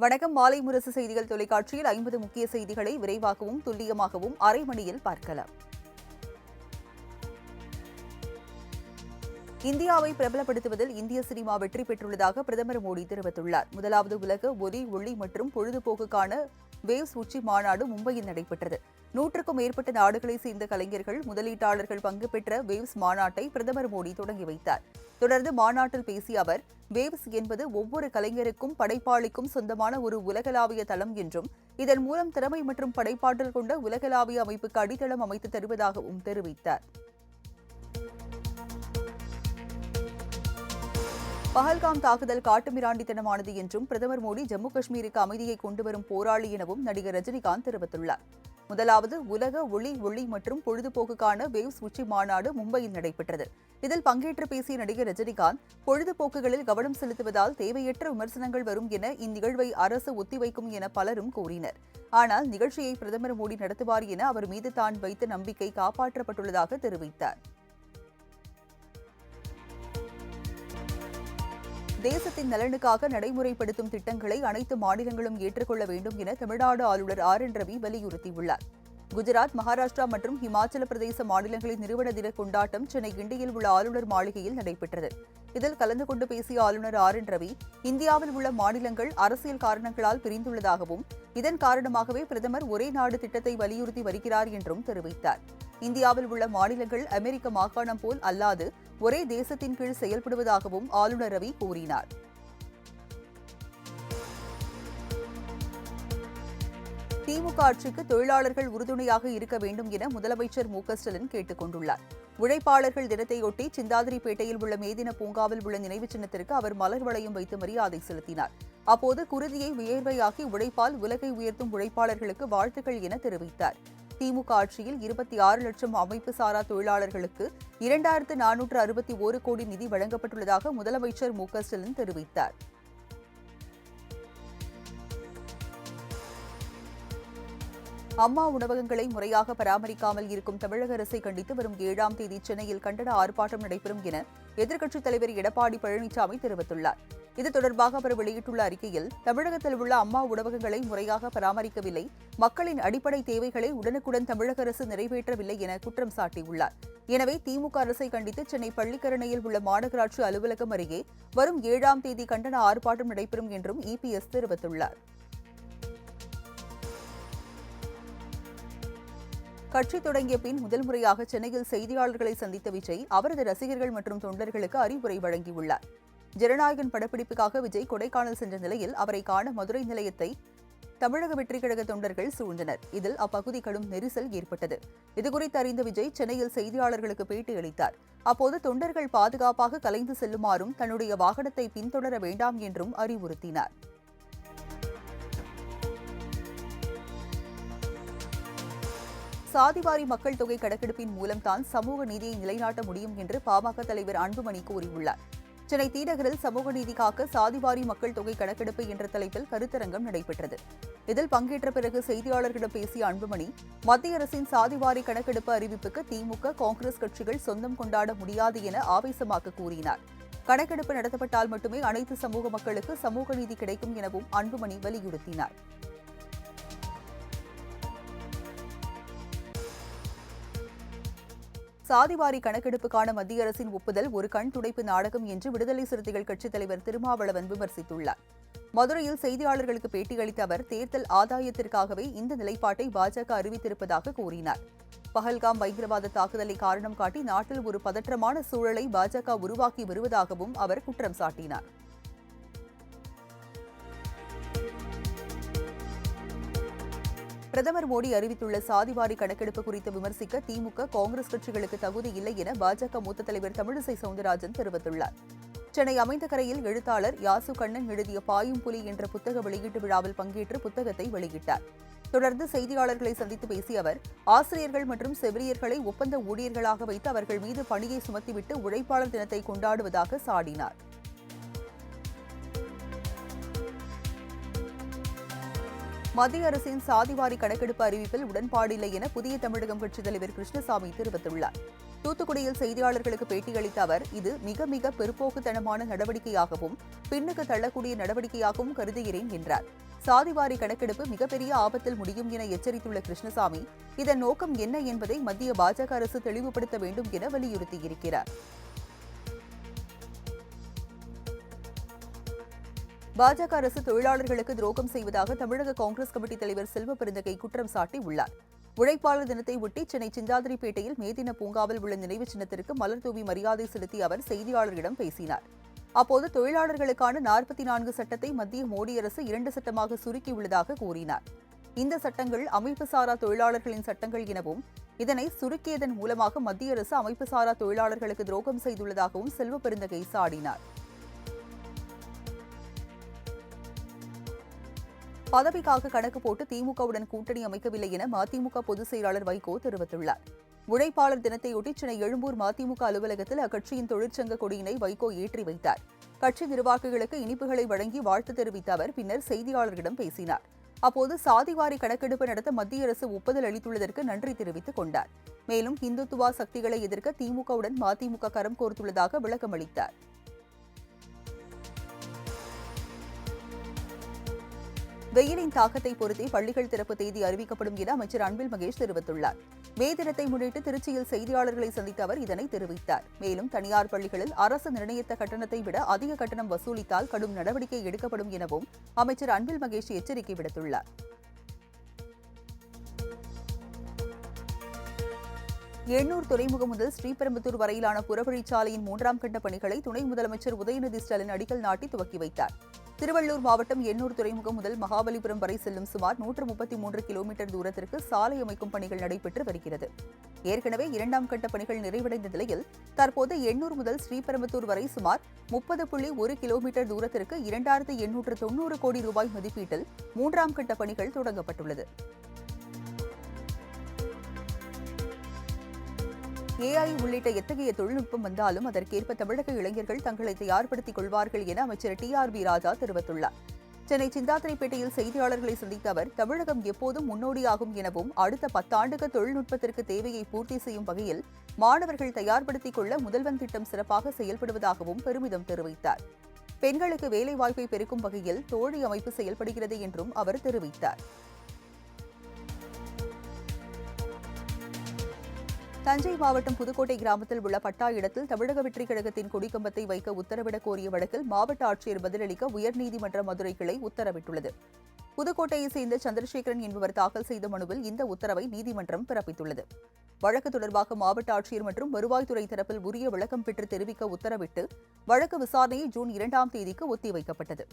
வணக்கம். மாலை முரசு செய்திகள் தொலைக்காட்சியில் 50 முக்கிய செய்திகளை விரைவாகவும் துல்லியமாகவும் அரை மணியில் பார்க்கலாம். இந்தியாவை பிரபலப்படுத்துவதில் இந்திய சினிமா வெற்றி பெற்றுள்ளதாக பிரதமர் மோடி தெரிவித்துள்ளார். முதலாவது உலக ஒலி ஒளி மற்றும் பொழுதுபோக்குக்கான வேவ்ஸ் உச்சி மாநாடு மும்பையில் நடைபெற்றது. 100க்கும் மேற்பட்ட நாடுகளைச் சேர்ந்த கலைஞர்கள், முதலீட்டாளர்கள் பங்கு பெற்ற வேவ்ஸ் மாநாட்டை பிரதமர் மோடி தொடங்கி வைத்தார். தொடர்ந்து மாநாட்டில் பேசிய அவர், வேவ்ஸ் என்பது ஒவ்வொரு கலைஞருக்கும் படைப்பாளிக்கும் சொந்தமான ஒரு உலகளாவிய தளம் என்றும், இதன் மூலம் திறமை மற்றும் படைப்பாற்றல் கொண்ட உலகளாவிய அமைப்புக்கு அடித்தளம் அமைத்து தருவதாகவும் தெரிவித்தார். பஹல்காம் தாக்குதல் காட்டுமிராண்டித்தனமானது என்றும், பிரதமர் மோடி ஜம்மு காஷ்மீருக்கு அமைதியை கொண்டுவரும் போராளி எனவும் நடிகர் ரஜினிகாந்த் தெரிவித்துள்ளார். முதலாவது உலக ஒளி ஒளி மற்றும் பொழுதுபோக்குக்கான வேவ்ஸ் உச்சி மாநாடு மும்பையில் நடைபெற்றது. இதில் பங்கேற்று பேசிய நடிகர் ரஜினிகாந்த், பொழுதுபோக்குகளில் கவனம் செலுத்துவதால் தேவையற்ற விமர்சனங்கள் வரும் என இந்நிகழ்வை அரசு ஒத்திவைக்கும் என பலரும் கூறினர். ஆனால் நிகழ்ச்சியை பிரதமர் மோடி நடத்துவார் என அவர் மீது தான் வைத்த நம்பிக்கை காப்பாற்றப்பட்டுள்ளதாக தெரிவித்தார். தேசத்தின் நலனுக்காக நடைமுறைப்படுத்தும் திட்டங்களை அனைத்து மாநிலங்களும் ஏற்றுக்கொள்ள வேண்டும் என தமிழ்நாடு ஆளுநர் RN ரவி வலியுறுத்தியுள்ளார். குஜராத், மகாராஷ்டிரா மற்றும் ஹிமாச்சல பிரதேச மாநிலங்களின் நிறுவன தின கொண்டாட்டம் சென்னை கிண்டியில் உள்ள ஆளுநர் மாளிகையில் நடைபெற்றது. இதில் கலந்து கொண்டு பேசிய ஆளுநர் RN ரவி, இந்தியாவில் உள்ள மாநிலங்கள் அரசியல் காரணங்களால் பிரிந்துள்ளதாகவும், இதன் காரணமாகவே பிரதமர் ஒரே நாடு திட்டத்தை வலியுறுத்தி வருகிறார் என்றும் தெரிவித்தார். இந்தியாவில் உள்ள மாநிலங்கள் அமெரிக்க மாகாணம் போல் அல்லாது ஒரே தேசத்தின் கீழ் செயல்படுவதாகவும் ஆளுநர் ரவி கூறினார். திமுக ஆட்சிக்கு தொழிலாளர்கள் உறுதுணையாக இருக்க வேண்டும் என முதலமைச்சர் மு.க.ஸ்டாலின் கேட்டுக் கொண்டுள்ளார். உழைப்பாளர்கள் தினத்தையொட்டி சிந்தாதிரிப்பேட்டையில் உள்ள மேதின பூங்காவில் உள்ள நினைவு சின்னத்திற்கு அவர் மலர் வளையம் வைத்து மரியாதை செலுத்தினார். அப்போது குருதியை வியர்வையாக்கி உழைப்பால் உலகை உயர்த்தும் உழைப்பாளர்களுக்கு வாழ்த்துக்கள் என தெரிவித்தார். திமுக ஆட்சியில் 26 லட்சம் அமைப்பு சாரா தொழிலாளர்களுக்கு 2461 கோடி நிதி வழங்கப்பட்டுள்ளதாக முதலமைச்சர் மு.க.ஸ்டாலின் தெரிவித்தார். அம்மா உணவகங்களை முறையாக பராமரிக்காமல் இருக்கும் தமிழக அரசை கண்டித்து வரும் 7ஆம் தேதி சென்னையில் கண்டன ஆர்ப்பாட்டம் நடைபெறும் என எதிர்க்கட்சித் தலைவர் எடப்பாடி பழனிசாமி தெரிவித்துள்ளார். இது தொடர்பாக அவர் வெளியிட்டுள்ள அறிக்கையில், தமிழகத்தில் உள்ள அம்மா உணவகங்களை முறையாக பராமரிக்கவில்லை, மக்களின் அடிப்படை தேவைகளை உடனுக்குடன் தமிழக அரசு நிறைவேற்றவில்லை என குற்றம் சாட்டியுள்ளார். எனவே திமுக அரசை கண்டித்து சென்னை பள்ளிக்கரணையில் உள்ள மாநகராட்சி அலுவலகம் அருகே வரும் 7ஆம் தேதி கண்டன ஆர்ப்பாட்டம் நடைபெறும் என்றும் EPS தெரிவித்துள்ளார். கட்சி தொடங்கிய பின் முதல் முறையாக சென்னையில் செய்தியாளர்களை சந்தித்த விஜய், அவரது ரசிகர்கள் மற்றும் தொண்டர்களுக்கு அறிவுரை வழங்கியுள்ளார். ஜனநாயகன் படப்பிடிப்புக்காக விஜய் கொடைக்கானல் சென்ற நிலையில் அவரை காண மதுரை நிலையத்தை தமிழக வெற்றிக் கழக தொண்டர்கள் சூழ்ந்தனர். இதில் அப்பகுதி கடும் நெரிசல் ஏற்பட்டது. இதுகுறித்து அறிந்த விஜய் சென்னையில் செய்தியாளர்களுக்கு பேட்டியளித்தார். அப்போது தொண்டர்கள் பாதுகாப்பாக கலைந்து செல்லுமாறும், தன்னுடைய வாகனத்தை பின்தொடர வேண்டாம் என்றும் அறிவுறுத்தினார். சாதிவாரி மக்கள் தொகை கணக்கெடுப்பின் மூலம்தான் சமூக நீதியை நிலைநாட்ட முடியும் என்று பாமக தலைவர் அன்புமணி கூறியுள்ளார். சென்னை தீநகரில் சமூக நீதி காக்க சாதிவாரி மக்கள் தொகை கணக்கெடுப்பு என்ற தலைப்பில் கருத்தரங்கம் நடைபெற்றது. இதில் பங்கேற்ற பிறகு செய்தியாளர்களிடம் பேசிய அன்புமணி, மத்திய அரசின் சாதிவாரி கணக்கெடுப்பு அறிவிப்புக்கு திமுக, காங்கிரஸ் கட்சிகள் சொந்தம் கொண்டாட முடியாது என ஆவேசமாக கூறினார். கணக்கெடுப்பு நடத்தப்பட்டால் மட்டுமே அனைத்து சமூக மக்களுக்கு சமூக நீதி கிடைக்கும் எனவும் அன்புமணி வலியுறுத்தினார். சாதிவாரி கணக்கெடுப்புக்கான மத்திய அரசின் ஒப்புதல் ஒரு கண் துடைப்பு நாடகம் என்று விடுதலை சிறுத்தைகள் கட்சித் தலைவர் திருமாவளவன் விமர்சித்துள்ளார். மதுரையில் செய்தியாளர்களுக்கு பேட்டியளித்த அவர், தேர்தல் ஆதாயத்திற்காகவே இந்த நிலைப்பாட்டை பாஜக அறிவித்திருப்பதாக கூறினார். பஹல்காம் பயங்கரவாத தாக்குதலை காரணம் காட்டி நாட்டில் ஒரு பதற்றமான சூழலை பாஜக உருவாக்கி வருவதாகவும் அவர் குற்றம் சாட்டினார். பிரதமர் மோடி அறிவித்துள்ள சாதிவாரி கணக்கெடுப்பு குறித்து விமர்சிக்க திமுக, காங்கிரஸ் கட்சிகளுக்கு தகுதி இல்லை என பாஜக மூத்த தலைவர் தமிழிசை சவுந்தரராஜன் தெரிவித்துள்ளார். சென்னை அமைந்தகரையில் எழுத்தாளர் யாசு கண்ணன் எழுதிய பாயும் புலி என்ற புத்தக வெளியீட்டு விழாவில் பங்கேற்று புத்தகத்தை வெளியிட்டார். தொடர்ந்து செய்தியாளர்களை சந்தித்து பேசிய அவர், ஆசிரியர்கள் மற்றும் செவிலியர்களை ஒப்பந்த ஊழியர்களாக வைத்து அவர்கள் மீது பணியை சுமத்திவிட்டு உழைப்பாளர் தினத்தை கொண்டாடுவதாக சாடினார். மத்திய அரசின் சாதிவாரி கணக்கெடுப்பு அறிவிப்பில் உடன்பாடில்லை என புதிய தமிழகம் கட்சித் தலைவர் கிருஷ்ணசாமி தெரிவித்துள்ளார். தூத்துக்குடியில் செய்தியாளர்களுக்கு பேட்டியளித்த அவர், இது மிக மிக பிற்போக்குத்தனமான நடவடிக்கையாகவும் பின்னுக்கு தள்ளக்கூடிய நடவடிக்கையாகவும் கருதுகிறேன் என்றார். சாதிவாரி கணக்கெடுப்பு மிகப்பெரிய ஆபத்தில் முடியும் என எச்சரித்துள்ள கிருஷ்ணசாமி, இதன் நோக்கம் என்ன என்பதை மத்திய பாஜக அரசு தெளிவுபடுத்த வேண்டும் என வலியுறுத்தியிருக்கிறார். பாஜக அரசு தொழிலாளர்களுக்கு துரோகம் செய்வதாக தமிழக காங்கிரஸ் கமிட்டி தலைவர் செல்வ பெருந்தகை குற்றம் சாட்டியுள்ளார். உழைப்பாளர் தினத்தை ஒட்டி சென்னை சிந்தாதிரிப்பேட்டையில் மே தின பூங்காவில் உள்ள நினைவு சின்னத்திற்கு மலர் தூவி மரியாதை செலுத்தி அவர் செய்தியாளர்களிடம் பேசினார். அப்போது தொழிலாளர்களுக்கான 44 சட்டத்தை மத்திய மோடி அரசு 2 சட்டமாக சுருக்கியுள்ளதாக கூறினார். இந்த சட்டங்கள் அமைப்புசாரா தொழிலாளர்களின் சட்டங்கள் எனவும், இதனை சுருக்கியதன் மூலமாக மத்திய அரசு அமைப்புசாரா தொழிலாளர்களுக்கு துரோகம் செய்துள்ளதாகவும் செல்வ பெருந்தகை சாடினார். பதவிக்காக கணக்கு போட்டு திமுகவுடன் கூட்டணி அமைக்கவில்லை என மதிமுக பொதுச் செயலாளர் வைகோ தெரிவித்துள்ளார். உழைப்பாளர் தினத்தையொட்டி சென்னை எழும்பூர் மதிமுக அலுவலகத்தில் அக்கட்சியின் தொழிற்சங்க கொடியினை வைகோ ஏற்றி வைத்தார். கட்சி நிர்வாகிகளுக்கு இனிப்புகளை வழங்கி வாழ்த்து தெரிவித்த அவர் பின்னர் செய்தியாளர்களிடம் பேசினார். அப்போது சாதிவாரி கணக்கெடுப்பு நடத்த மத்திய அரசு ஒப்புதல் அளித்துள்ளதற்கு நன்றி தெரிவித்துக் கொண்டார். மேலும் இந்துத்துவா சக்திகளை எதிர்க்க திமுகவுடன் மதிமுக கரம் கோர்த்துள்ளதாக விளக்கமளித்தார். வெயிலின் தாக்கத்தை பொறுத்தே பள்ளிகள் திறப்பு தேதி அறிவிக்கப்படும் என அமைச்சர் அன்பில் மகேஷ் தெரிவித்துள்ளார். மே தினத்தை முன்னிட்டு திருச்சியில் செய்தியாளர்களை சந்தித்த அவர் இதனை தெரிவித்தார். மேலும் தனியார் பள்ளிகளில் அரசு நிர்ணயித்த கட்டணத்தை விட அதிக கட்டணம் வசூலித்தால் கடும் நடவடிக்கை எடுக்கப்படும் எனவும் அமைச்சர் அன்பில் மகேஷ் எச்சரிக்கை விடுத்துள்ளார். எண்ணூர் துறைமுகம் முதல் ஸ்ரீபெரும்புதூர் வரையிலான புறவழிச்சாலையின் 3ஆம் கட்ட பணிகளை துணை முதலமைச்சர் உதயநிதி ஸ்டாலின் அடிக்கல் நாட்டி துவக்கி வைத்தார். திருவள்ளூர் மாவட்டம் எண்ணூர் துறைமுகம் முதல் மகாபலிபுரம் வரை செல்லும் சுமார் 133 கிலோமீட்டர் தூரத்திற்கு சாலை அமைக்கும் பணிகள் நடைபெற்று வருகிறது. ஏற்கனவே 2ஆம் கட்ட பணிகள் நிறைவடைந்த நிலையில் தற்போது எண்ணூர் முதல் ஸ்ரீபெரும்புதூர் வரை சுமார் 30.1 கிலோமீட்டர் தூரத்திற்கு 2890 கோடி ரூபாய் மதிப்பீட்டில் 3ஆம் கட்ட பணிகள் தொடங்கப்பட்டுள்ளது. AI உள்ளிட்ட எத்தகைய தொழில்நுட்பம் வந்தாலும் அதற்கேற்ப தமிழக இளைஞர்கள் தங்களை தயார்படுத்திக் கொள்வார்கள் என அமைச்சர் TRB ராஜா தெரிவித்துள்ளார். சென்னை சிந்தாதிரிப்பேட்டையில் செய்தியாளர்களை சந்தித்த அவர், தமிழகம் எப்போதும் முன்னோடியாகும் எனவும் அடுத்த 10 ஆண்டுகள் தொழில்நுட்பத்திற்கு தேவையை பூர்த்தி செய்யும் வகையில் மாணவர்கள் தயார்படுத்திக் கொள்ள முதல்வன் திட்டம் சிறப்பாக செயல்படுவதாகவும் பெருமிதம் தெரிவித்தார். பெண்களுக்கு வேலைவாய்ப்பை பெருக்கும் வகையில் தோழி அமைப்பு செயல்படுகிறது என்றும் அவர் தெரிவித்தார். தஞ்சை மாவட்டம் புதுக்கோட்டை கிராமத்தில் உள்ள பட்டா இடத்தில் தமிழக வெற்றிக் கழகத்தின் கொடிக்கம்பத்தை வைக்க உத்தரவிடக் கோரிய வழக்கில் மாவட்ட ஆட்சியர் பதிலளிக்க உயர்நீதிமன்ற மதுரை கிளை உத்தரவிட்டுள்ளது. புதுக்கோட்டையைச் சேர்ந்த சந்திரசேகரன் என்பவர் தாக்கல் செய்த மனுவில் இந்த உத்தரவை நீதிமன்றம் பிறப்பித்துள்ளது. வழக்கு தொடர்பாக மாவட்ட ஆட்சியர் மற்றும் வருவாய்த்துறை தரப்பில் உரிய விளக்கம் பெற்று தெரிவிக்க உத்தரவிட்டு வழக்கு விசாரணையை ஜூன் 2ஆம் தேதிக்கு ஒத்திவைக்கப்பட்டது.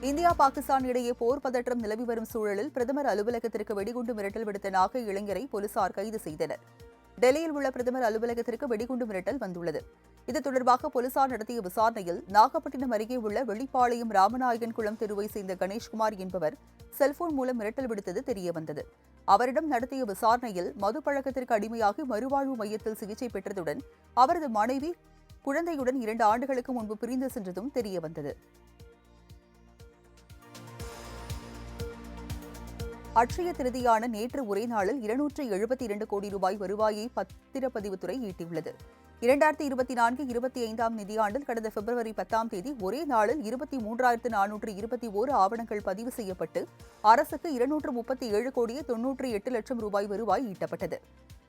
இந்தியா பாகிஸ்தான் இடையே போர் பதற்றம் நிலவி வரும் சூழலில் பிரதமர் அலுவலகத்திற்கு வெடிகுண்டு மிரட்டல் விடுத்த நாகை இளைஞரை போலீசார் கைது செய்தனர். டெல்லியில் உள்ள பிரதமர் அலுவலகத்திற்கு வெடிகுண்டு மிரட்டல் வந்துள்ளது. இது தொடர்பாக போலீசார் நடத்திய விசாரணையில் நாகப்பட்டினம் அருகே உள்ள வெளிப்பாளையம் ராமநாயகன் குளம் தெருவை சேர்ந்த கணேஷ்குமார் என்பவர் செல்போன் மூலம் மிரட்டல் விடுத்தது தெரியவந்தது. அவரிடம் நடத்திய விசாரணையில் மது பழக்கத்திற்கு அடிமையாகி மறுவாழ்வு மையத்தில் சிகிச்சை பெற்றதுடன் அவரது மனைவி குழந்தையுடன் 2 ஆண்டுகளுக்கு முன்பு பிரிந்து சென்றதும் தெரியவந்தது. அட்சய திருதியான நேற்று ஒரே நாளில் 272 கோடி ரூபாய் வருவாயை பத்திரப்பதிவுத்துறை ஈட்டியுள்ளது. 2024-25 நிதியாண்டில் கடந்த பிப்ரவரி 10ஆம் தேதி ஒரே நாளில் 23,421 ஆவணங்கள் பதிவு செய்யப்பட்டு அரசுக்கு 237 கோடியே 98 லட்சம் ரூபாய் வருவாய் ஈட்டப்பட்டது.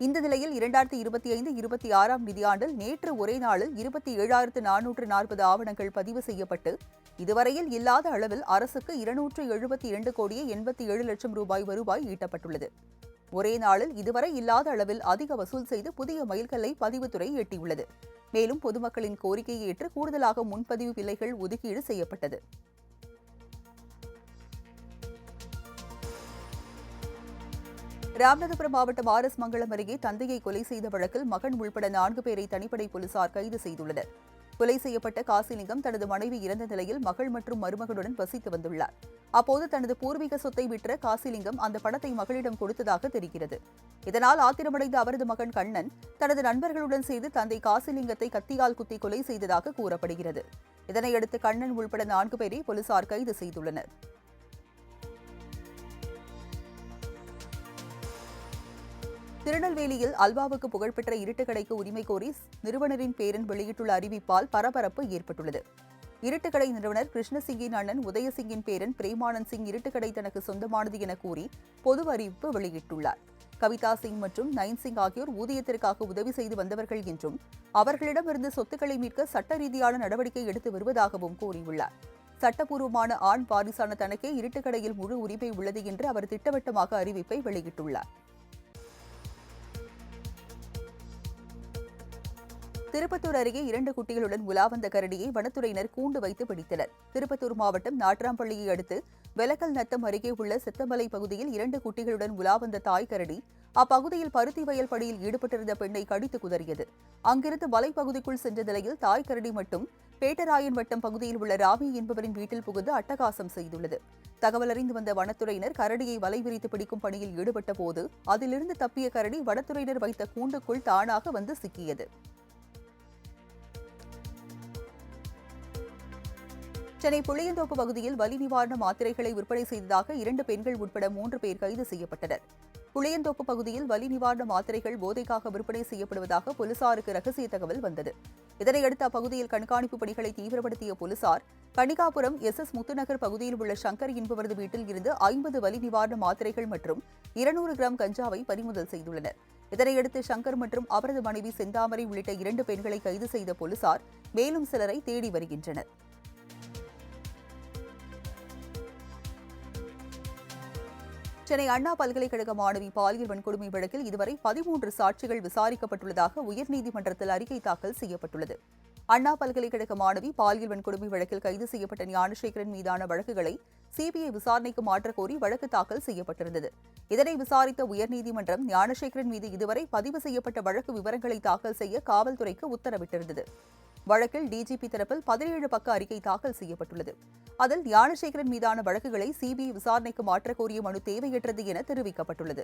இந்த நிலையில் 2025-26 நிதியாண்டில் நேற்று ஒரே நாளில் 27,440 ஆவணங்கள் பதிவு செய்யப்பட்டு இதுவரையில் இல்லாத அளவில் அரசுக்கு 272 கோடியே 87 லட்சம் ரூபாய் வருவாய் ஈட்டப்பட்டுள்ளது. ஒரே நாளில் இதுவரை இல்லாத அளவில் அதிக வசூல் செய்து புதிய மைல்கல்லை பதிவுத்துறை எட்டியுள்ளது. மேலும் பொதுமக்களின் கோரிக்கையை ஏற்று கூடுதலாக முன்பதிவு விலைகள் ஒதுக்கீடு செய்யப்பட்டது. ராமநாதபுரம் மாவட்டம் RS மங்கலம் அருகே தந்தையை கொலை செய்த வழக்கில் மகன் உள்பட 4 பேரை தனிப்படை போலீசார் கைது செய்துள்ளனர். கொலை செய்யப்பட்ட காசிலிங்கம் தனது மனைவி இறந்த நிலையில் மகள் மற்றும் மருமகளுடன் வசித்து வந்துள்ளார். அப்போது தனது பூர்வீக சொத்தை விற்ற காசிலிங்கம் அந்த பணத்தை மகளிடம் கொடுத்ததாக தெரிகிறது. இதனால் ஆத்திரமடைந்த அவரது மகன் கண்ணன் தனது நண்பர்களுடன் சேர்ந்து தந்தை காசிலிங்கத்தை கத்தியால் குத்தி கொலை செய்ததாக கூறப்படுகிறது. இதனையடுத்து கண்ணன் உள்பட 4 பேரை போலீசார் கைது செய்துள்ளனர். திருநெல்வேலியில் அல்வாவுக்கு புகழ்பெற்ற இருட்டுக்கடைக்கு உரிமை கோரி நிறுவனரின் பேரன் வெளியிட்டுள்ள அறிவிப்பால் பரபரப்பு ஏற்பட்டுள்ளது. இருட்டுக்கடை நிறுவனர் கிருஷ்ணசிங்கின் அண்ணன் உதயசிங்கின் பேரன் பிரேமானந்த் சிங் இருட்டுக்கடை தனக்கு சொந்தமானது என கூறி பொது அறிவிப்பு வெளியிட்டுள்ளார். கவிதா சிங் மற்றும் நயன் சிங் ஆகியோர் ஊதியத்திற்காக உதவி செய்து வந்தவர்கள் என்றும் அவர்களிடமிருந்து சொத்துக்களை மீட்க சட்ட ரீதியான நடவடிக்கை எடுத்து வருவதாகவும் கூறியுள்ளார். சட்டப்பூர்வமான ஆண் வாரிசான தனக்கே இருட்டுக்கடையில் முழு உரிமை உள்ளது என்று அவர் திட்டவட்டமாக அறிவிப்பை வெளியிட்டுள்ளார். திருப்பத்தூர் அருகே 2 குட்டிகளுடன் உலா வந்த கரடியை வனத்துறையினர் கூண்டு வைத்து பிடித்தனர். திருப்பத்தூர் மாவட்டம் நாட்ராம்பள்ளியை அடுத்து வெலக்கல் நத்தம் அருகே உள்ள செத்தமலை பகுதியில் 2 குட்டிகளுடன் உலா வந்த தாய் கரடி அப்பகுதியில் பருத்தி வயல் பணியில் ஈடுபட்டிருந்த பெண்ணை கடித்து குதறியது. அங்கிருந்து வலைப்பகுதிக்குள் சென்ற நிலையில் தாய் கரடி மட்டும் பேட்டராயன் வட்டம் பகுதியில் உள்ள ராமி என்பவரின் வீட்டில் புகுந்து அட்டகாசம் செய்துள்ளது. தகவல் அறிந்து வந்த வனத்துறையினர் கரடியை வலை விரித்து பிடிக்கும் பணியில் ஈடுபட்ட போது அதிலிருந்து தப்பிய கரடி வனத்துறையினர் வைத்த கூண்டுக்குள் தானாக வந்து சிக்கியது. சென்னை புளியந்தோப்பு பகுதியில் வலி நிவாரண மாத்திரைகளை விற்பனை செய்ததாக 2 பெண்கள் உட்பட 3 பேர் கைது செய்யப்பட்டனர். புளியந்தோப்பு பகுதியில் வலி நிவாரண மாத்திரைகள் போதைக்காக விற்பனை செய்யப்படுவதாக போலீசாருக்கு ரகசிய தகவல் வந்தது. இதனையடுத்து அப்பகுதியில் கண்காணிப்பு பணிகளை தீவிரப்படுத்திய போலீசார் கணிகாபுரம் SS முத்துநகர் பகுதியில் உள்ள சங்கர் என்பவரது வீட்டில் இருந்து 50 வலி நிவாரண மாத்திரைகள் மற்றும் 200 கிராம் கஞ்சாவை பறிமுதல் செய்துள்ளனர். இதனையடுத்து சங்கர் மற்றும் அவரது மனைவி செந்தாமரை உள்ளிட்ட 2 பெண்களை கைது செய்த போலீசார் மேலும் சிலரை தேடி வருகின்றனர். சென்னை அண்ணா பல்கலைக்கழக மாணவி பாலியல் வன்கொடுமை வழக்கில் இதுவரை 13 சாட்சிகள் விசாரிக்கப்பட்டுள்ளதாக உயர்நீதிமன்றத்தில் அறிக்கை தாக்கல் செய்யப்பட்டுள்ளது. அண்ணா பல்கலைக்கழக மாணவி பாலியல் வன்கொடுமை வழக்கில் கைது செய்யப்பட்ட ஞானசேகரன் மீதான வழக்குகளை சிபிஐ விசாரணைக்கு மாற்றக் கோரி வழக்கு தாக்கல் செய்யப்பட்டிருந்தது. இதனை விசாரித்த உயர்நீதிமன்றம் ஞானசேகரன் மீது இதுவரை பதிவு செய்யப்பட்ட வழக்கு விவரங்களை தாக்கல் செய்ய காவல்துறைக்கு உத்தரவிட்டிருந்தது. வழக்கில் டிஜிபி தரப்பில் 17 பக்க அறிக்கை தாக்கல் செய்யப்பட்டுள்ளது. அதில் ஞானசேகரன் மீதான வழக்குகளை சிபிஐ விசாரணைக்கு மாற்றக் கோரிய மனு தேவையற்றது என தெரிவிக்கப்பட்டுள்ளது.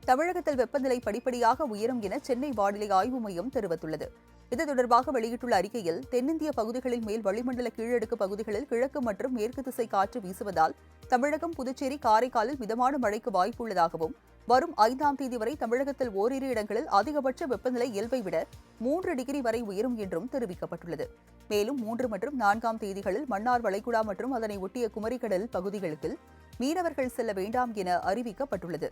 தமிழகத்தில் வெப்பநிலை படிப்படியாக உயரும் என சென்னை வானிலை ஆய்வு மையம் தெரிவித்துள்ளது. இது தொடர்பாக வெளியிட்டுள்ள அறிக்கையில் தென்னிந்திய பகுதிகளில் மேல் வளிமண்டல கீழடுக்கு பகுதிகளில் கிழக்கு மற்றும் மேற்கு திசை காற்று வீசுவதால் தமிழகம், புதுச்சேரி, காரைக்காலில் மிதமான மழைக்கு வாய்ப்புள்ளதாகவும் வரும் 5ஆம் தேதி வரை தமிழகத்தில் ஓரிரு இடங்களில் அதிகபட்ச வெப்பநிலை இயல்பை விட 3 டிகிரி வரை உயரும் என்றும் தெரிவிக்கப்பட்டுள்ளது. மேலும் 3 மற்றும் 4ஆம் தேதிகளில் மன்னார் வளைகுடா மற்றும் அதனை ஒட்டிய குமரிக்கடல் பகுதிகளுக்கு மீனவர்கள் செல்ல வேண்டாம் என அறிவிக்கப்பட்டுள்ளது.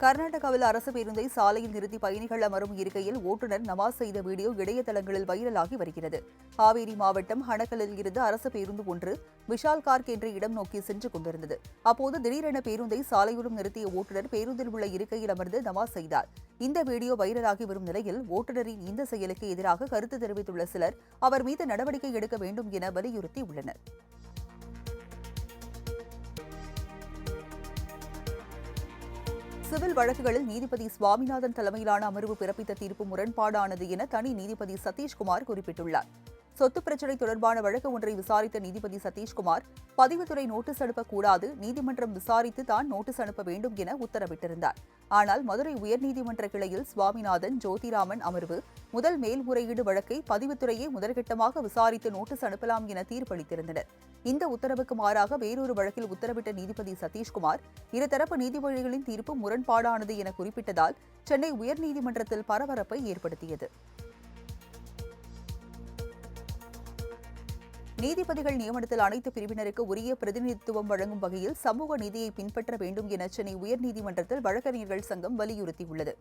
கர்நாடகாவில் அரசு பேருந்தை சாலையில் நிறுத்தி பயணிகள் அமரும் இருக்கையில் ஓட்டுநர் நமாஸ் செய்த வீடியோ இணையதளங்களில் வைரலாகி வருகிறது. காவேரி மாவட்டம் ஹனக்கலில் இருந்து அரசு பேருந்து ஒன்று விஷால் கார்க் என்ற இடம் நோக்கி சென்று கொண்டிருந்தது. அப்போது திடீரென பேருந்தை சாலையோரம் நிறுத்திய ஓட்டுநர் பேருந்தில் உள்ள இருக்கையில் அமர்ந்து நமாஸ் செய்தார். இந்த வீடியோ வைரலாகி வரும் நிலையில் ஓட்டுநரின் இந்த செயலுக்கு எதிராக கருத்து தெரிவித்துள்ள சிலர் அவர் மீது நடவடிக்கை எடுக்க வேண்டும் என வலியுறுத்தியுள்ளனர். சிவில் வழக்குகளில் நீதிபதி சுவாமிநாதன் தலைமையிலான அமர்வு பிறப்பித்த தீர்ப்பு முரண்பாடானது என தனி நீதிபதி சதீஷ்குமார் குறிப்பிட்டுள்ளார். சொத்து பிரச்சினை தொடர்பான வழக்கு ஒன்றை விசாரித்த நீதிபதி சதீஷ்குமார் பதிவுத்துறை நோட்டீஸ் அனுப்பக்கூடாது, நீதிமன்றம் விசாரித்து தான் நோட்டீஸ் அனுப்ப வேண்டும் என உத்தரவிட்டிருந்தார். ஆனால் மதுரை உயர்நீதிமன்ற கிளையில் சுவாமிநாதன், ஜோதிராமன் அமர்வு முதல் மேல்முறையீடு வழக்கை பதிவுத்துறையே முதற்கட்டமாக விசாரித்து நோட்டீஸ் அனுப்பலாம் என தீர்ப்பளித்திருந்தனர். இந்த உத்தரவுக்கு மாறாக வேறொரு வழக்கில் உத்தரவிட்ட நீதிபதி சதீஷ்குமார் இருதரப்பு நீதிபதிகளின் தீர்ப்பு முரண்பாடானது என குறிப்பிட்டதால் சென்னை உயர்நீதிமன்றத்தில் பரபரப்பை ஏற்படுத்தியது. நீதிபதிகள் நியமனத்தில் அனைத்து பிரிவினருக்கு உரிய பிரதிநிதித்துவம் வழங்கும் வகையில் சமூக நீதியை பின்பற்ற வேண்டும் என சென்னை உயர்நீதிமன்றத்தில் வழக்கறிஞர்கள் சங்கம் வலியுறுத்தியுள்ளது.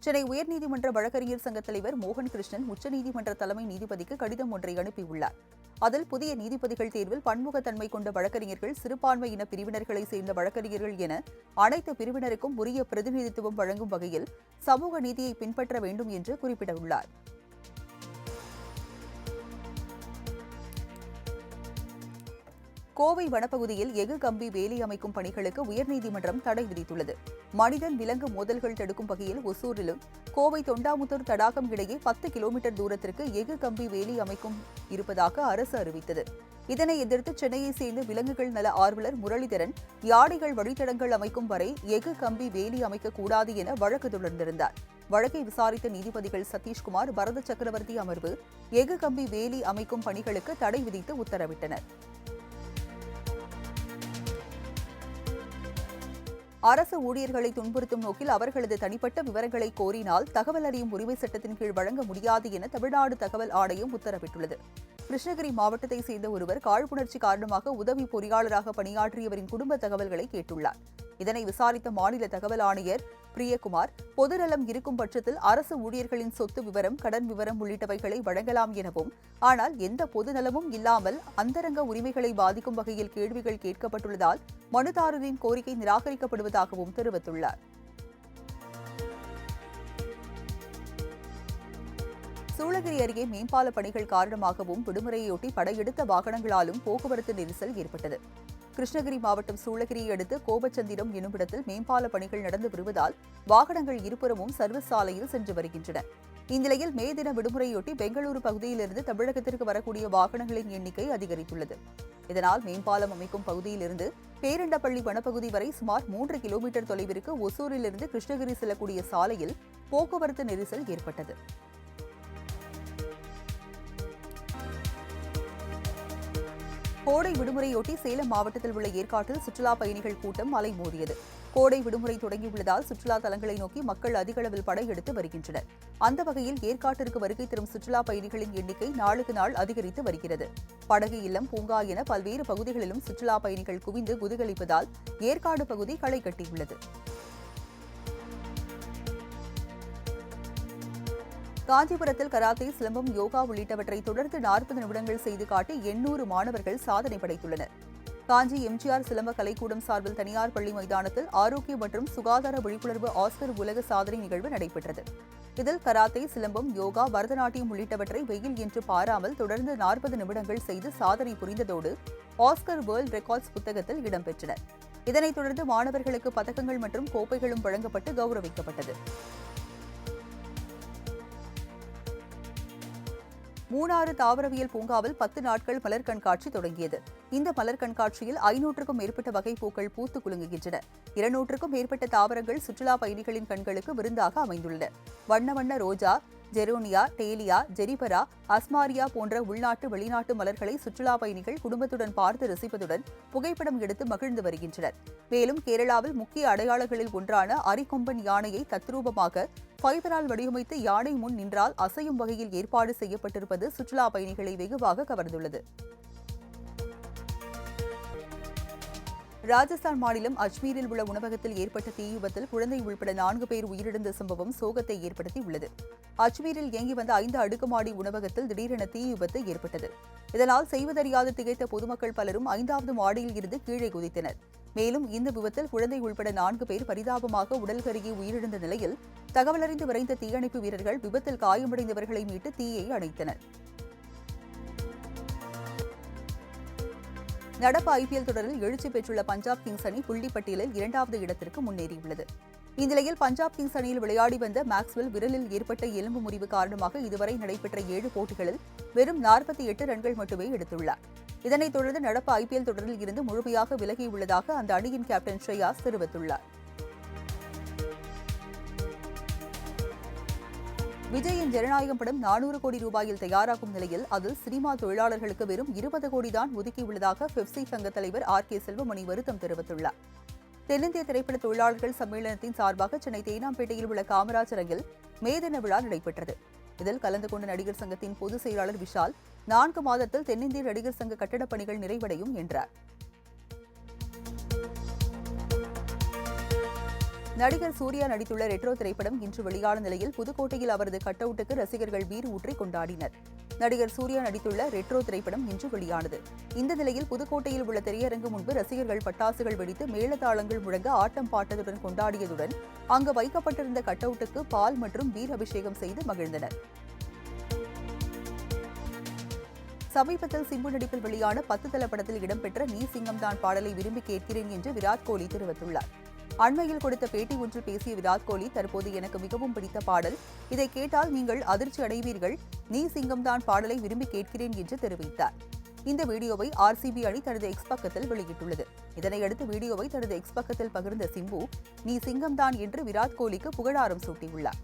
சென்னை உயர்நீதிமன்ற வழக்கறிஞர் சங்க தலைவர் மோகன் கிருஷ்ணன் உச்சநீதிமன்ற தலைமை நீதிபதிக்கு கடிதம் ஒன்றை அனுப்பியுள்ளார். அதில் புதிய நீதிபதிகள் தேர்வில் பன்முகத்தன்மை கொண்ட வழக்கறிஞர்கள், சிறுபான்மையின பிரிவினர்களை சேர்ந்த வழக்கறிஞர்கள் என அனைத்து பிரிவினருக்கும் உரிய பிரதிநிதித்துவம் வழங்கும் வகையில் சமூக நீதியை பின்பற்ற வேண்டும் என்று குறிப்பிட்டுள்ளார். கோவை வனப்பகுதியில் எஃகு கம்பி வேலி அமைக்கும் பணிகளுக்கு உயர்நீதிமன்றம் தடை விதித்துள்ளது. மனிதன் விலங்கு மோதல்கள் தடுக்கும் வகையில் ஒசூரிலும் கோவை தொண்டாமுத்தூர் தடாகம் இடையே 10 கிலோமீட்டர் தூரத்திற்கு எஃகு கம்பி வேலி அமைக்கும் இருப்பதாக அரசு அறிவித்தது. இதனை எதிர்த்து சென்னையைச் சேர்ந்த விலங்குகள் நல ஆர்வலர் முரளிதரன் யானைகள் வழித்தடங்கள் அமைக்கும் வரை எஃகு கம்பி வேலி அமைக்கக்கூடாது என வழக்கு தொடர்ந்திருந்தார். வழக்கை விசாரித்த நீதிபதிகள் சதீஷ்குமார், பரத சக்கரவர்த்தி அமர்வு எஃகு கம்பி வேலி அமைக்கும் பணிகளுக்கு தடை விதித்து உத்தரவிட்டனர். அரசு ஊழியர்களை துன்புறுத்தும் நோக்கில் அவர்களது தனிப்பட்ட விவரங்களை கோரினால் தகவல் அறியும் உரிமை சட்டத்தின் கீழ் வழங்க முடியாது என தமிழ்நாடு தகவல் ஆணையம் உத்தரவிட்டுள்ளது. கிருஷ்ணகிரி மாவட்டத்தைச் சேர்ந்த ஒருவர் காழ்ப்புணர்ச்சி காரணமாக உதவி பொறியாளராக பணியாற்றியவரின் குடும்ப தகவல்களை கேட்டுள்ளார். இதனை விசாரித்த மாநில தகவல் ஆணையர் பிரியகுமார், பொதுநலம் இருக்கும் பட்சத்தில் அரசு ஊழியர்களின் சொத்து விவரம், கடன் விவரம் உள்ளிட்டவைகளை வழங்கலாம் எனவும், ஆனால் எந்த பொதுநலமும் இல்லாமல் அந்தரங்க உரிமைகளை பாதிக்கும் வகையில் கேள்விகள் கேட்கப்பட்டுள்ளதால் மனுதாரரின் கோரிக்கை நிராகரிக்கப்படுவதாகவும் தெரிவித்துள்ளார். சூளகிரி அருகே மேம்பால பணிகள் காரணமாகவும் விடுமுறையொட்டி படையெடுத்த வாகனங்களாலும் போக்குவரத்து நெரிசல் ஏற்பட்டது. கிருஷ்ணகிரி மாவட்டம் சூளகிரியை அடுத்து கோபச்சந்திரம் என்னுமிடத்தில் மேம்பால பணிகள் நடந்து வருவதால் வாகனங்கள் இருபுறமும் சர்வீஸ் சாலையில் சென்று வருகின்றன. இந்நிலையில் மே தின விடுமுறையொட்டி பெங்களூரு பகுதியிலிருந்து தமிழகத்திற்கு வரக்கூடிய வாகனங்களின் எண்ணிக்கை அதிகரித்துள்ளது. இதனால் மேம்பாலம் அமைக்கும் பகுதியிலிருந்து பேரண்டப்பள்ளி வனப்பகுதி வரை சுமார் 3 கிலோமீட்டர் தொலைவிற்கு ஒசூரிலிருந்து கிருஷ்ணகிரி செல்லக்கூடிய சாலையில் போக்குவரத்து நெரிசல் ஏற்பட்டது. கோடை விடுமுறையொட்டி சேலம் மாவட்டத்தில் உள்ள ஏற்காட்டில் சுற்றுலா பயணிகள் கூட்டம் அலைமோதியது. கோடை விடுமுறை தொடங்கியுள்ளதால் சுற்றுலா தலங்களை நோக்கி மக்கள் அதிக அளவில் படையெடுத்து வருகின்றனர். அந்த வகையில் ஏற்காட்டிற்கு வருகை தரும் சுற்றுலா பயணிகளின் எண்ணிக்கை நாளுக்கு நாள் அதிகரித்து வருகிறது. படகு இல்லம், பூங்கா என பல்வேறு பகுதிகளிலும் சுற்றுலா பயணிகள் குவிந்து குதூகலிப்பதால் ஏற்காடு பகுதி களை கட்டியுள்ளது. காஞ்சிபுரத்தில் கராத்தே, சிலம்பம், யோகா உள்ளிட்டவற்றை தொடர்ந்து 40 நிமிடங்கள் செய்து காட்டி 800 மாணவர்கள் சாதனை படைத்துள்ளனர். காஞ்சி எம்ஜிஆர் சிலம்ப கலைக்கூடம் சார்பில் தனியார் பள்ளி மைதானத்தில் ஆரோக்கிய மற்றும் சுகாதார விழிப்புணர்வு ஆஸ்கர் உலக சாதனை நிகழ்வு நடைபெற்றது. இதில் கராத்தே, சிலம்பம், யோகா, பரதநாட்டியம் உள்ளிட்டவற்றை வெயில் என்று பாராமல் தொடர்ந்து 40 நிமிடங்கள் செய்து சாதனை புரிந்ததோடு ஆஸ்கர் வேர்ல்ட் ரெக்கார்ட்ஸ் புத்தகத்தில் இடம்பெற்றனர். இதனைத் தொடர்ந்து மாணவர்களுக்கு பதக்கங்கள் மற்றும் கோப்பைகளும் வழங்கப்பட்டு கௌரவிக்கப்பட்டது. மூணாறு தாவரவியல் பூங்காவில் 10 நாட்கள் மலர் கண்காட்சி தொடங்கியது. இந்த மலர் கண்காட்சியில் 500க்கும் மேற்பட்ட வகை பூக்கள் பூத்து குலுங்குகின்றன. 200க்கும் மேற்பட்ட தாவரங்கள் சுற்றுலா பயணிகளின் கண்களுக்கு விருந்தாக அமைந்துள்ளன. வண்ண வண்ண ரோஜா, ஜெரோனியா, டேலியா, ஜெரிபரா, அஸ்மாரியா போன்ற உள்நாட்டு வெளிநாட்டு மலர்களை சுற்றுலா பயணிகள் குடும்பத்துடன் பார்த்து ரசிப்பதுடன் புகைப்படம் எடுத்து மகிழ்ந்து வருகின்றனர். மேலும் கேரளாவில் முக்கிய அடையாளங்களில் ஒன்றான அரிக்கொம்பன் யானையை தத்ரூபமாக ஃபைபரால் வடிவமைத்து யானை முன் நின்றால் அசையும் வகையில் ஏற்பாடு செய்யப்பட்டிருப்பது சுற்றுலா பயணிகளை வெகுவாக கவர்ந்துள்ளது. ராஜஸ்தான் மாநிலம் அஜ்மீரில் உள்ள உணவகத்தில் ஏற்பட்ட தீ விபத்தில் குழந்தை உள்பட 4 பேர் உயிரிழந்த சம்பவம் சோகத்தை ஏற்படுத்தியுள்ளது. அஜ்மீரில் இயங்கி வந்த 5 அடுக்குமாடி உணவகத்தில் திடீரென தீ விபத்து ஏற்பட்டது. இதனால் செய்வதறியாது திகைத்த பொதுமக்கள் பலரும் 5வது மாடியில் இருந்து கீழே குதித்தனர். மேலும் இந்த விபத்தில் குழந்தை உள்பட 4 பேர் பரிதாபமாக உடல் கருகி உயிரிழந்த நிலையில் தகவலறிந்து விரைந்த தீயணைப்பு வீரர்கள் விபத்தில் காயமடைந்தவர்களை மீட்டு தீயை அணைத்தனர். நடப்பு IPL தொடரில் எழுச்சி பெற்றுள்ள பஞ்சாப் கிங்ஸ் அணி புள்ளிப்பட்டியலில் 2வது இடத்திற்கு முன்னேறியுள்ளது. இந்நிலையில் பஞ்சாப் கிங்ஸ் அணியில் விளையாடி வந்த மேக்ஸ்வெல் விரலில் ஏற்பட்ட எலும்பு முறிவு காரணமாக இதுவரை நடைபெற்ற 7 போட்டிகளில் வெறும் 48 ரன்கள் மட்டுமே எடுத்துள்ளார். இதனைத் தொடர்ந்து நடப்பு IPL தொடரில் இருந்து முழுமையாக விலகியுள்ளதாக அந்த அணியின் கேப்டன் ஸ்ரேயாஸ் தெரிவித்துள்ளார். விஜயின் ஜனநாயகம் படம் 400 கோடி ரூபாயில் தயாராகும் நிலையில் அதில் சினிமா தொழிலாளர்களுக்கு வெறும் 20 கோடி தான் ஒதுக்கியுள்ளதாக பெப்சி சங்க தலைவர் RK செல்வமணி வருத்தம் தெரிவித்துள்ளார். தென்னிந்திய திரைப்பட தொழிலாளர்கள் சம்மேளனத்தின் சார்பாக சென்னை தேனாம்பேட்டையில் உள்ள காமராஜர் அரங்கில் மே தின விழா நடைபெற்றது. இதில் கலந்து கொண்ட நடிகர் சங்கத்தின் பொதுச் செயலாளர் விஷால் 4 மாதத்தில் தென்னிந்திய நடிகர் சங்க கட்டடப் பணிகள் நிறைவடையும் என்றார். நடிகர் சூர்யா நடித்துள்ள ரெட்ரோ திரைப்படம் இன்று வெளியான நிலையில் புதுக்கோட்டையில் அவரது கட் அவுட்டுக்கு ரசிகர்கள் பீர் ஊற்றி கொண்டாடினர். நடிகர் சூர்யா நடித்துள்ள ரெட்ரோ திரைப்படம் இன்று வெளியானது. இந்த நிலையில் புதுக்கோட்டையில் உள்ள திரையரங்கு முன்பு ரசிகர்கள் பட்டாசுகள் வெடித்து மேளதாளங்கள் முழங்க ஆட்டம் பாட்டத்துடன் கொண்டாடியதுடன் அங்கு வைக்கப்பட்டிருந்த கட் அவுட்டுக்கு பால் மற்றும் பீர் அபிஷேகம் செய்து மகிழ்ந்தனர். சமீபத்தில் சிம்பு நடிப்பில் வெளியான 10 தல படத்தில் இடம்பெற்ற நீ சிங்கம் தான் பாடலை விரும்பி கேட்கிறேன் என்று விராட் கோலி தெரிவித்துள்ளார். அண்மையில் கொடுத்த பேட்டி ஒன்றில் பேசிய விராட் கோலி, தற்போது எனக்கு மிகவும் பிடித்த பாடல், இதை கேட்டால் நீங்கள் அதிர்ச்சி அடைவீர்கள், நீ சிங்கம் தான் பாடலை விரும்பி கேட்கிறேன் என்று தெரிவித்தார். இந்த வீடியோவை RCB அணி தனது எக்ஸ் பக்கத்தில் வெளியிட்டுள்ளது. இதனையடுத்து வீடியோவை தனது எக்ஸ் பக்கத்தில் பகிர்ந்த சிம்பு, நீ சிங்கம் தான் என்று விராட் கோலிக்கு புகழாரம் சூட்டியுள்ளார்.